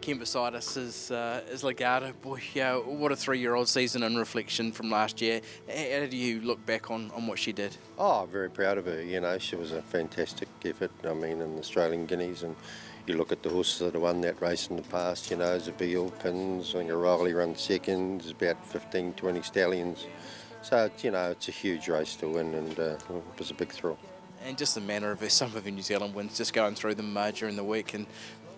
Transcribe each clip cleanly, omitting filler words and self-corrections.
Ken beside us is Legarto. Boy, yeah, what a 3-year-old season in reflection from last year. How do you look back on what she did? Oh, very proud of her. She was a fantastic effort. I mean, in the Australian Guineas, and you look at the horses that have won that race in the past. Zabeel, Pins, I think Rodley run second. There's about 15, 20 stallions. So it's a huge race to win, and it was a big thrill. And just the manner of some of her New Zealand wins, just going through them during the week, and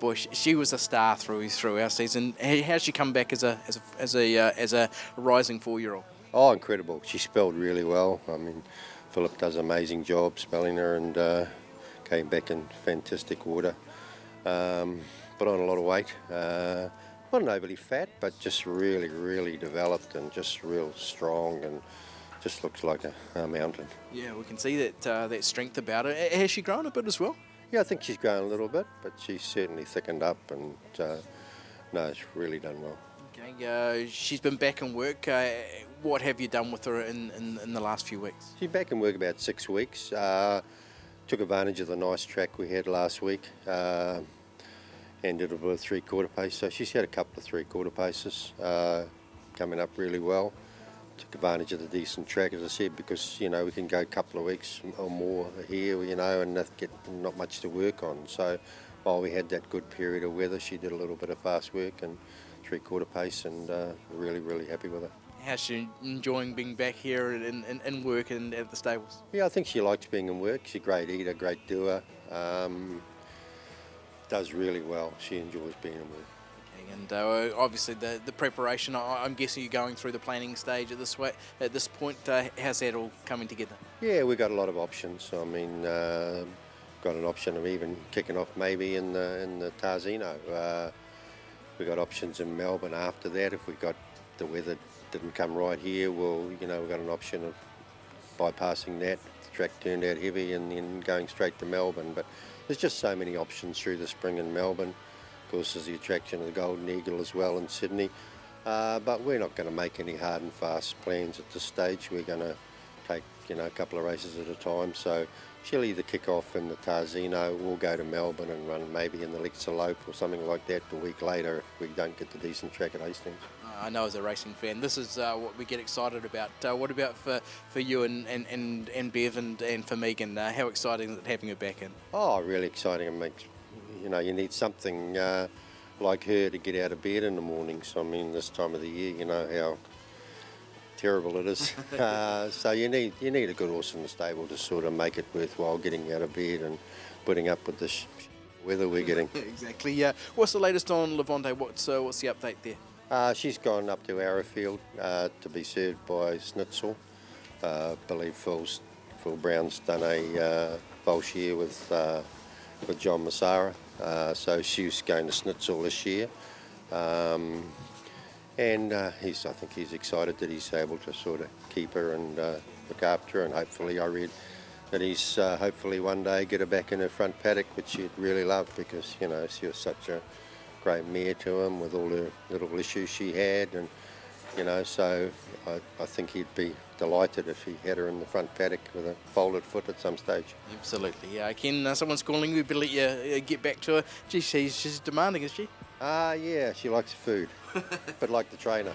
boy, she was a star through our season. How's she come back as a rising 4-year-old? Oh, incredible! She spelled really well. I mean, Philip does an amazing job spelling her, and came back in fantastic order. Put on a lot of weight. Not overly fat, but just really, really developed and just real strong and just looks like a mountain. Yeah, we can see that strength about her. Has she grown a bit as well? Yeah, I think she's grown a little bit, but she's certainly thickened up, and no, she's really done well. Okay, she's been back in work. What have you done with her in the last few weeks? She's back in work about 6 weeks. Took advantage of the nice track we had last week, and did a bit of 3/4 pace. So she's had a couple of 3/4 paces coming up really well. Took advantage of the decent track, as I said, because we can go a couple of weeks or more here, and get not much to work on. So while we had that good period of weather, she did a little bit of fast work and 3/4 pace, and really, really happy with her. How's she enjoying being back here in work and at the stables? Yeah, I think she likes being in work. She's a great eater, great doer. Does really well. She enjoys being in work. And obviously the preparation, I'm guessing you're going through the planning stage at this point. How's that all coming together? Yeah, we've got a lot of options. I mean, got an option of even kicking off maybe in the Tarzino. We got options in Melbourne after that. If the weather didn't come right here, we've got an option of bypassing that. The track turned out heavy and then going straight to Melbourne. But there's just so many options through the spring in Melbourne. Of course, there's the attraction of the Golden Eagle as well in Sydney. But we're not going to make any hard and fast plans at this stage. We're going to take a couple of races at a time. So she'll either kick off in the Tarzino or go to Melbourne and run maybe in the Legarto or something like that a week later if we don't get the decent track at Hastings. I know as a racing fan, this is what we get excited about. What about for you and Bev and for Megan? How exciting is it having her back in? Oh, really exciting. It makes, you need something like her to get out of bed in the mornings. I mean, this time of the year, you know how terrible it is. So you need a good horse in the stable to sort of make it worthwhile getting out of bed and putting up with this weather we're getting. Exactly. Yeah. What's the latest on Levante? What's the update there? She's gone up to Arrowfield to be served by Snitzel. I believe Phil Brown's done a Volsh year with John Massara, so she's going to Snitzel this year. And I think he's excited that he's able to sort of keep her and look after her, and hopefully I read that he's hopefully one day get her back in her front paddock, which he'd really love because, she was such a great mare to him with all the little issues she had, and so I think he'd be delighted if he had her in the front paddock with a folded foot at some stage. Absolutely, yeah. Ken, someone's calling you, better let you get back to her. Gee, she's demanding, is she? Yeah, she likes food, but like the trainer.